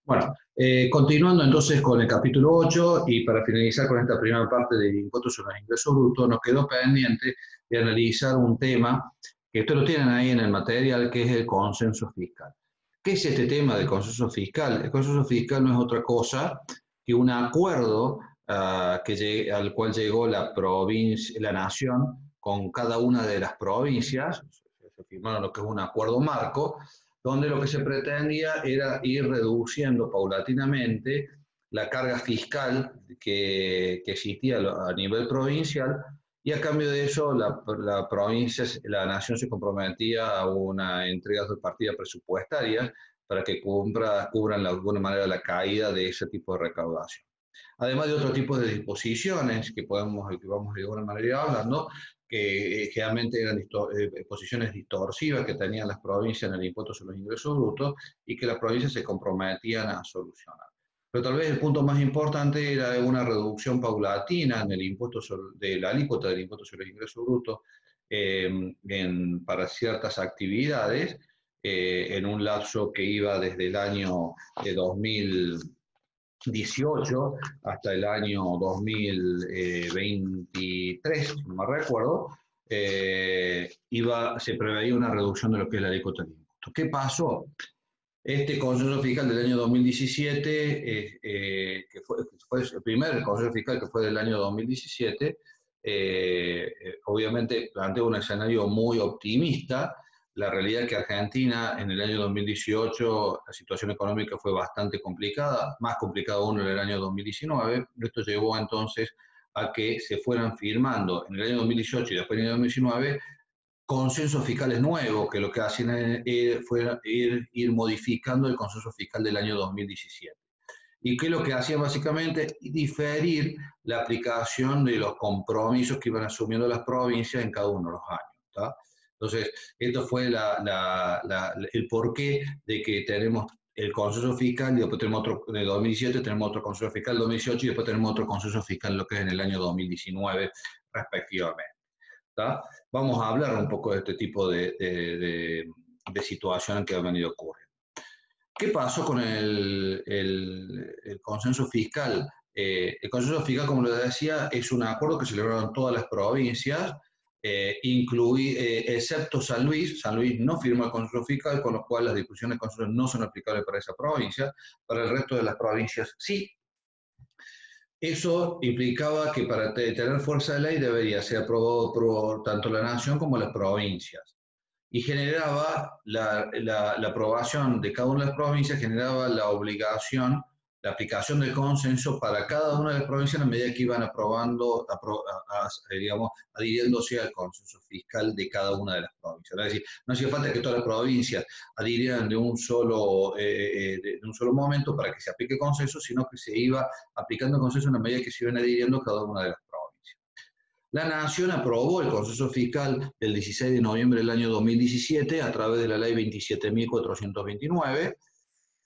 Bueno, continuando entonces con el capítulo 8 y para finalizar con esta primera parte del impuesto sobre el ingreso bruto, nos quedó pendiente de analizar un tema que ustedes lo tienen ahí en el material, que es el consenso fiscal. ¿Qué es este tema del consenso fiscal? El consenso fiscal no es otra cosa que un acuerdo al cual llegó la provincia, la nación con cada una de las provincias. Se firmaron lo que es un acuerdo marco, donde lo que se pretendía era ir reduciendo paulatinamente la carga fiscal que existía a nivel provincial, y a cambio de eso la provincia, la nación se comprometía a una entrega de partidas presupuestarias para que cubran de alguna manera la caída de ese tipo de recaudación. Además de otro tipo de disposiciones que vamos de alguna manera hablando, que generalmente eran posiciones distorsivas que tenían las provincias en el impuesto sobre los ingresos brutos y que las provincias se comprometían a solucionar. Pero tal vez el punto más importante era una reducción paulatina en el impuesto de la alícuota del impuesto sobre el ingreso bruto para ciertas actividades en un lapso que iba desde el año 2018 hasta el año 2023, no me recuerdo, se preveía una reducción de lo que es la alícuota de impuestos. ¿Qué pasó? Este consenso fiscal del año 2017, fue el primer consenso fiscal que fue del año 2017, obviamente plantea un escenario muy optimista. La realidad es que Argentina en el año 2018 la situación económica fue bastante complicada, más complicada aún en el año 2019. Esto llevó entonces a que se fueran firmando en el año 2018 y después en el año 2019 consensos fiscales nuevos, que lo que hacían fue ir modificando el consenso fiscal del año 2017. ¿Y qué es lo que hacían básicamente? Diferir la aplicación de los compromisos que iban asumiendo las provincias en cada uno de los años. ¿Tá? Entonces, esto fue el porqué de que tenemos el consenso fiscal, y después tenemos otro de 2017, tenemos otro consenso fiscal del 2018 y después tenemos otro consenso fiscal lo que es en el año 2019 respectivamente. ¿Tá? Vamos a hablar un poco de este tipo de situaciones que han venido ocurriendo. ¿Qué pasó con el consenso fiscal? El consenso fiscal, como les decía, es un acuerdo que celebraron todas las provincias, excepto San Luis. San Luis no firmó el consenso fiscal, con lo cual las disposiciones del consenso no son aplicables para esa provincia. Para el resto de las provincias sí. Eso implicaba que para tener fuerza de ley debería ser aprobado por tanto la nación como las provincias. Y generaba la aprobación de cada una de las provincias, generaba la obligación, la aplicación del consenso para cada una de las provincias a medida que iban aprobando, digamos, adhiriéndose al consenso fiscal de cada una de las provincias. Es decir, no hacía falta que todas las provincias adhirieran de un solo momento para que se aplique el consenso, sino que se iba aplicando el consenso a medida que se iban adhiriendo cada una de las provincias. La Nación aprobó el consenso fiscal el 16 de noviembre del año 2017 a través de la ley 27.429,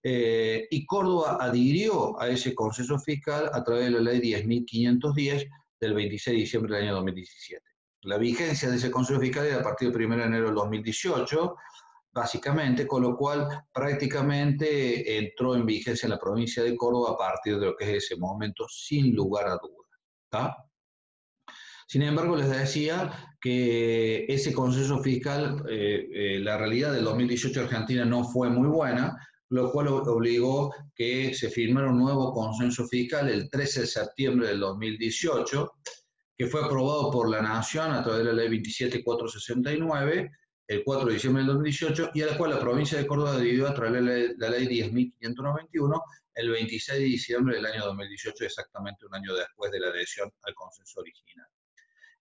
y Córdoba adhirió a ese consenso fiscal a través de la ley 10.510 del 26 de diciembre del año 2017. La vigencia de ese consenso fiscal era a partir del 1 de enero del 2018, básicamente, con lo cual prácticamente entró en vigencia en la provincia de Córdoba a partir de lo que es ese momento, sin lugar a dudas. ¿Tá? Sin embargo, les decía que ese consenso fiscal, la realidad del 2018 Argentina no fue muy buena, lo cual obligó que se firmara un nuevo consenso fiscal el 13 de septiembre del 2018, que fue aprobado por la Nación a través de la ley 27.469, el 4 de diciembre del 2018, y a la cual la provincia de Córdoba adhirió a través de la ley 10.591, el 26 de diciembre del año 2018, exactamente un año después de la adhesión al consenso original.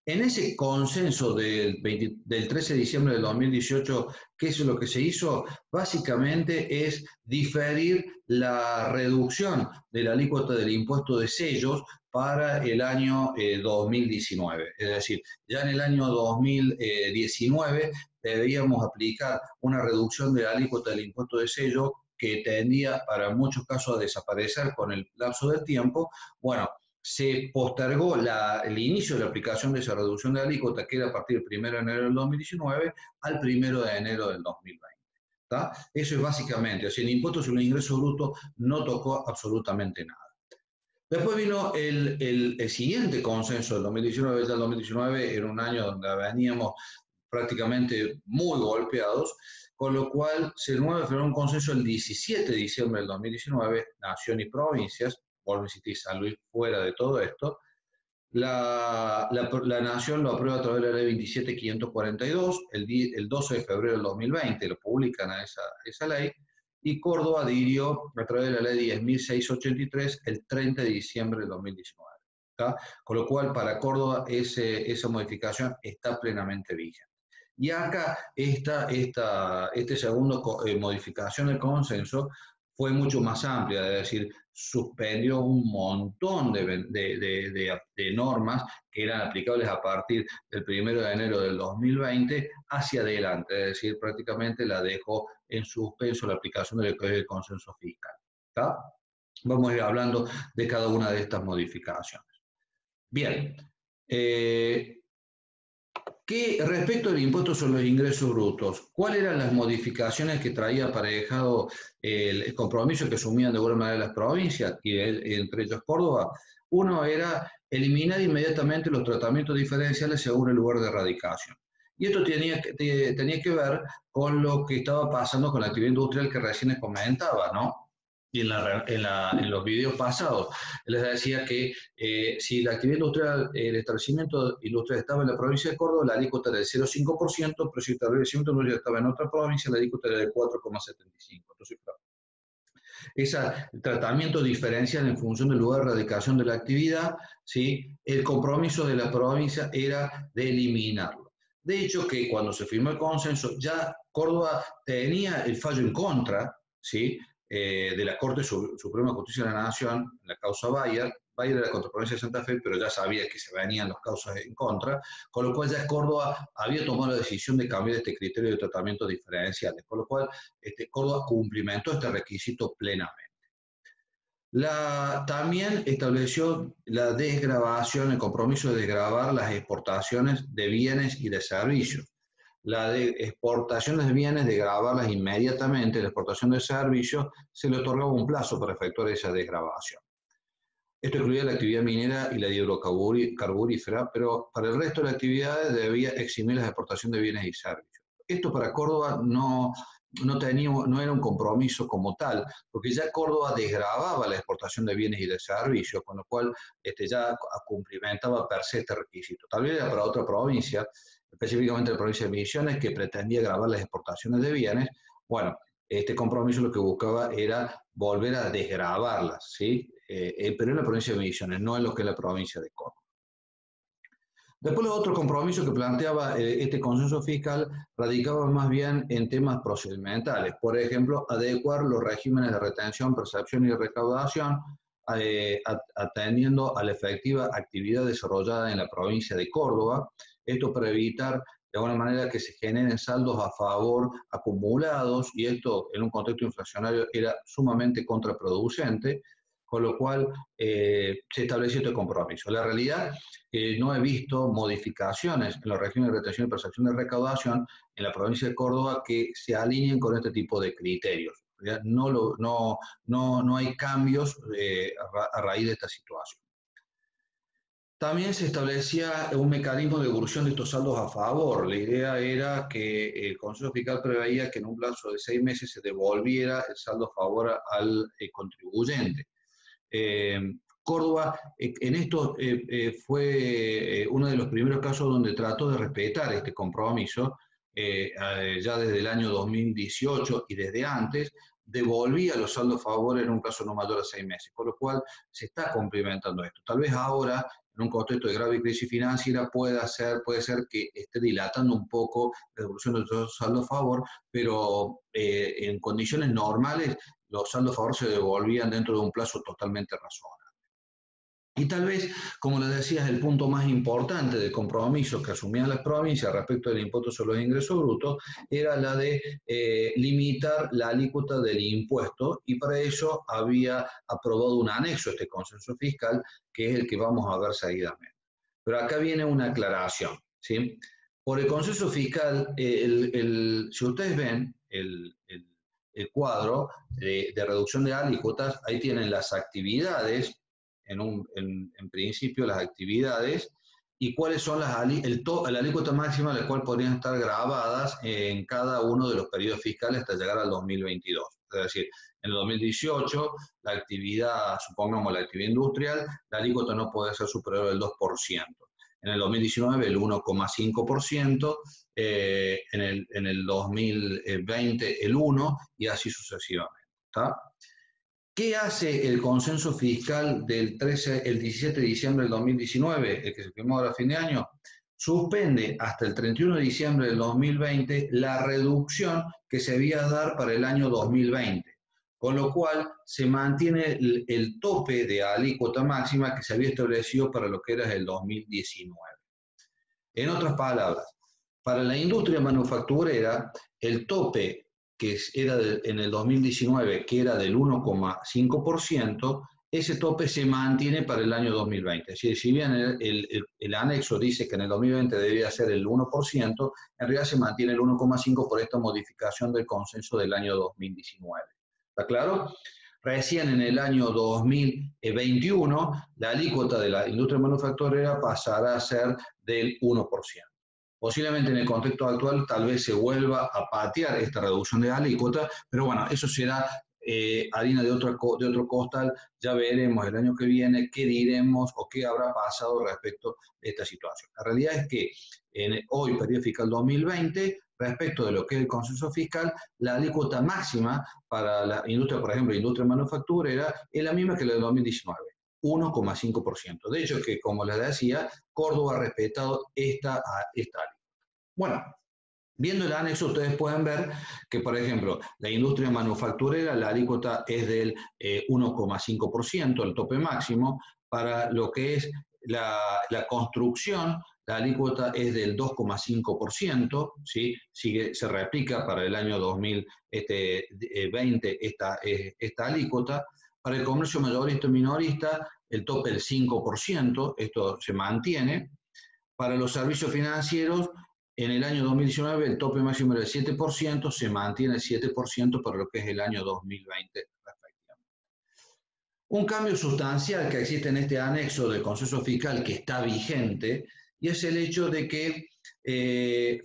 En ese consenso del 13 de diciembre del 2018, ¿qué es lo que se hizo? Básicamente es diferir la reducción de la alícuota del impuesto de sellos para el año 2019. Es decir, ya en el año 2019 debíamos aplicar una reducción de la alícuota del impuesto de sello que tendía para muchos casos a desaparecer con el lapso del tiempo. Bueno, se postergó el inicio de la aplicación de esa reducción de alícuota, que era a partir del 1 de enero del 2019, al 1 de enero del 2020. ¿tá? Eso es básicamente, o sea, el impuesto sobre el ingreso bruto no tocó absolutamente nada. Después vino el siguiente consenso del 2019, ya el 2019 era un año donde veníamos prácticamente muy golpeados, con lo cual se firmó un consenso el 17 de diciembre del 2019, nación y provincias, vuelvo a insistir, San Luis fuera de todo esto. La Nación lo aprueba a través de la ley 27542, el 12 de febrero del 2020 lo publican a esa ley, y Córdoba adhirió a través de la ley 10.683 el 30 de diciembre del 2019. ¿Tá? Con lo cual, para Córdoba esa modificación está plenamente vigente. Y acá este segundo modificación del consenso fue mucho más amplia, es decir, suspendió un montón de normas que eran aplicables a partir del 1 de enero del 2020 hacia adelante, es decir, prácticamente la dejó en suspenso la aplicación del consenso fiscal. ¿Tá? Vamos a ir hablando de cada una de estas modificaciones. Bien, respecto al impuesto sobre los ingresos brutos, ¿cuáles eran las modificaciones que traía aparejado el compromiso que asumían de alguna manera las provincias, y entre ellos Córdoba? Uno era eliminar inmediatamente los tratamientos diferenciales según el lugar de radicación. Y esto tenía que ver con lo que estaba pasando con la actividad industrial que recién les comentaba, ¿no? Y en los videos pasados les decía que si la actividad industrial, el establecimiento industrial estaba en la provincia de Córdoba, la alícuota era del 0,5%, pero si el establecimiento industrial estaba en otra provincia, la alícuota era del 4,75%. Entonces, claro, ese tratamiento diferencial en función del lugar de radicación de la actividad, ¿sí? El compromiso de la provincia era de eliminarlo. De hecho, que cuando se firmó el consenso, ya Córdoba tenía el fallo en contra, ¿sí? De la Corte Suprema de Justicia de la Nación, la causa Bayer. Bayer era contra la provincia de Santa Fe, pero ya sabía que se venían las causas en contra, con lo cual ya Córdoba había tomado la decisión de cambiar este criterio de tratamiento diferenciales, con lo cual Córdoba cumplimentó este requisito plenamente. También estableció la desgravación, el compromiso de desgravar las exportaciones de bienes y de servicios. La de exportaciones de bienes, de grabarlas inmediatamente, la exportación de servicios, se le otorgaba un plazo para efectuar esa desgravación. Esto incluía la actividad minera y la hidrocarburífera, pero para el resto de las actividades debía eximir la exportación de bienes y servicios. Esto para Córdoba no era un compromiso como tal, porque ya Córdoba desgravaba la exportación de bienes y de servicios, con lo cual ya cumplimentaba per se este requisito. Tal vez era para otra provincia, específicamente la provincia de Misiones, que pretendía gravar las exportaciones de bienes. Bueno, este compromiso lo que buscaba era volver a desgravarlas, ¿sí? Pero en la provincia de Misiones, no en lo que es la provincia de Córdoba. Después los otros compromisos que planteaba este consenso fiscal radicaban más bien en temas procedimentales. Por ejemplo, adecuar los regímenes de retención, percepción y recaudación atendiendo a la efectiva actividad desarrollada en la provincia de Córdoba. Esto para evitar de alguna manera que se generen saldos a favor acumulados, y esto en un contexto inflacionario era sumamente contraproducente, con lo cual se estableció este compromiso. La realidad, no he visto modificaciones en los regímenes de retención y percepción de recaudación en la provincia de Córdoba que se alineen con este tipo de criterios. No hay cambios a raíz de esta situación. También se establecía un mecanismo de devolución de estos saldos a favor. La idea era que el Consejo Fiscal preveía que en un plazo de 6 meses se devolviera el saldo a favor al contribuyente. Córdoba en esto fue uno de los primeros casos donde trató de respetar este compromiso, ya desde el año 2018 y desde antes, devolvía los saldos a favor en un plazo no mayor a 6 meses, con lo cual se está cumplimentando esto. Tal vez ahora, en un contexto de grave crisis financiera, puede ser que esté dilatando un poco la devolución de los saldos a favor, pero en condiciones normales los saldos a favor se devolvían dentro de un plazo totalmente razonable. Y tal vez, como les decía, el punto más importante del compromiso que asumían las provincias respecto del impuesto sobre los ingresos brutos era la de limitar la alícuota del impuesto, y para eso había aprobado un anexo a este consenso fiscal, que es el que vamos a ver seguidamente. Pero acá viene una aclaración, ¿sí? Por el consenso fiscal, si ustedes ven el cuadro de reducción de alícuotas, ahí tienen las actividades, en principio las actividades, y cuáles son la alícuota máxima a la cual podrían estar grabadas en cada uno de los periodos fiscales hasta llegar al 2022. Es decir, en el 2018, la actividad, supongamos la actividad industrial, la alícuota no puede ser superior al 2%. En el 2019 el 1,5%, en el 2020 el 1% y así sucesivamente. ¿Tá? ¿Qué hace el consenso fiscal el 17 de diciembre del 2019, el que se firmó ahora a fin de año? Suspende hasta el 31 de diciembre del 2020 la reducción que se había de dar para el año 2020, con lo cual se mantiene el tope de alícuota máxima que se había establecido para lo que era el 2019. En otras palabras, para la industria manufacturera, el tope que era en el 2019, que era del 1,5%, ese tope se mantiene para el año 2020. Es decir, si bien el anexo dice que en el 2020 debía ser el 1%, en realidad se mantiene el 1,5% por esta modificación del consenso del año 2019. ¿Está claro? Recién en el año 2021, la alícuota de la industria manufacturera pasará a ser del 1%. Posiblemente en el contexto actual tal vez se vuelva a patear esta reducción de alícuota, pero bueno, eso será harina de otro costal. Ya veremos el año que viene qué diremos o qué habrá pasado respecto de esta situación. La realidad es que hoy, periodo fiscal 2020, respecto de lo que es el consenso fiscal, la alícuota máxima para la industria, por ejemplo, la industria manufacturera, es la misma que la del 2019. 1,5%. De hecho, que como les decía, Córdoba ha respetado esta alícuota. Bueno, viendo el anexo, ustedes pueden ver que, por ejemplo, la industria manufacturera, la alícuota es del 1,5%, el tope máximo. Para lo que es la construcción, la alícuota es del 2,5%, ¿sí? Se replica para el año 2020 esta alícuota. Para el comercio mayorista y minorista, el tope del 5%, esto se mantiene. Para los servicios financieros, en el año 2019 el tope máximo era el 7%, se mantiene el 7% para lo que es el año 2020 respectivamente. Un cambio sustancial que existe en este anexo del consenso fiscal que está vigente, y es el hecho de que,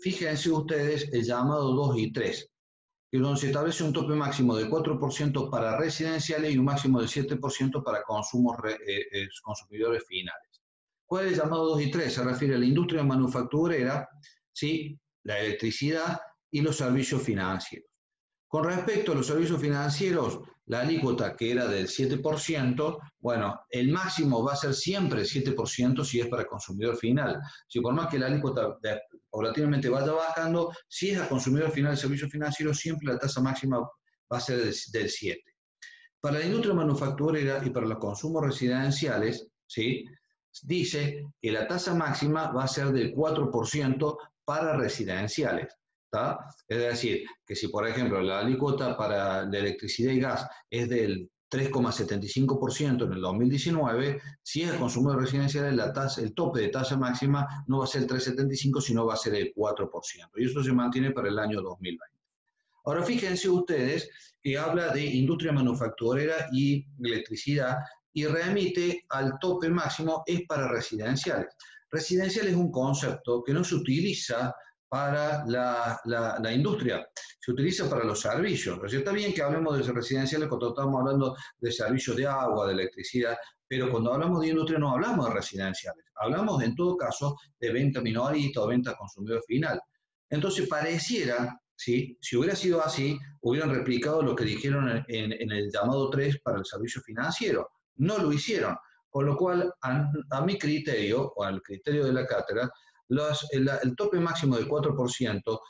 fíjense ustedes, el llamado 2 y 3, que donde se establece un tope máximo de 4% para residenciales y un máximo del 7% para consumidores finales. ¿Cuál es el llamado 2 y 3? Se refiere a la industria manufacturera, ¿sí? La electricidad y los servicios financieros. Con respecto a los servicios financieros, la alícuota que era del 7%, bueno, el máximo va a ser siempre el 7% si es para el consumidor final. Si por más que la alícuota paulatinamente vaya bajando, si es al consumidor final del servicio financiero, siempre la tasa máxima va a ser del 7%. Para la industria manufacturera y para los consumos residenciales, ¿sí? Dice que la tasa máxima va a ser del 4% para residenciales. ¿Tá? Es decir, que si por ejemplo la alícuota para la electricidad y gas es del 3,75% en el 2019, si es el consumo residencial, el tope de tasa máxima no va a ser el 3,75%, sino va a ser el 4%. Y eso se mantiene para el año 2020. Ahora fíjense ustedes que habla de industria manufacturera y electricidad y remite al tope máximo es para residenciales. Residencial es un concepto que no se utiliza para la industria, se utiliza para los servicios. O sea, está bien que hablemos de residenciales cuando estamos hablando de servicios de agua, de electricidad, pero cuando hablamos de industria no hablamos de residenciales, hablamos en todo caso de venta minorista o venta al consumidor final. Entonces pareciera, ¿sí? Si hubiera sido así, hubieran replicado lo que dijeron en el llamado 3 para el servicio financiero. No lo hicieron, con lo cual, a mi criterio, o al criterio de la cátedra, el tope máximo del 4%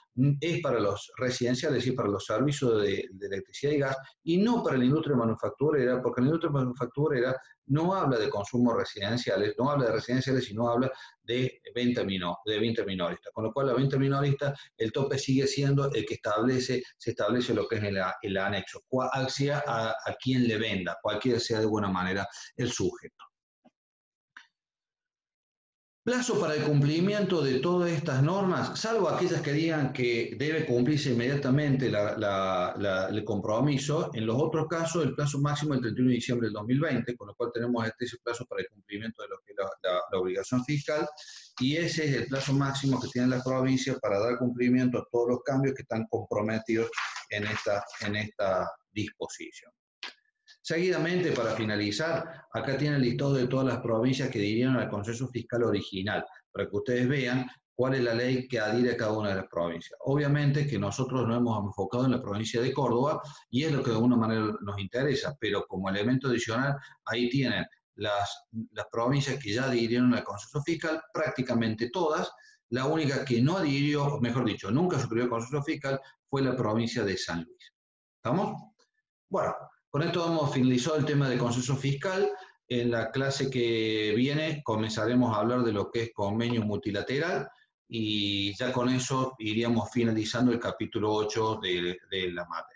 es para los residenciales y para los servicios de electricidad y gas, y no para la industria manufacturera, porque la industria manufacturera no habla de consumos residenciales, no habla de residenciales, sino habla de venta minorista. Con lo cual, la venta minorista, el tope sigue siendo el que se establece lo que es el anexo, sea a quien le venda, cualquiera sea de alguna manera el sujeto. Plazo para el cumplimiento de todas estas normas, salvo aquellas que digan que debe cumplirse inmediatamente el compromiso. En los otros casos, el plazo máximo es el 31 de diciembre del 2020, con lo cual tenemos ese plazo para el cumplimiento de lo que es la obligación fiscal, y ese es el plazo máximo que tiene la provincia para dar cumplimiento a todos los cambios que están comprometidos en esta disposición. Seguidamente, para finalizar, acá tiene el listado de todas las provincias que adhirieron al consenso fiscal original, para que ustedes vean cuál es la ley que adhiere a cada una de las provincias. Obviamente que nosotros nos hemos enfocado en la provincia de Córdoba y es lo que de alguna manera nos interesa, pero como elemento adicional, ahí tienen las provincias que ya adhirieron al consenso fiscal, prácticamente todas. La única que no adhirió, mejor dicho, nunca suscribió el consenso fiscal, fue la provincia de San Luis. ¿Estamos? Bueno, con esto hemos finalizado el tema de consenso fiscal. En la clase que viene comenzaremos a hablar de lo que es convenio multilateral y ya con eso iríamos finalizando el capítulo 8 de la materia.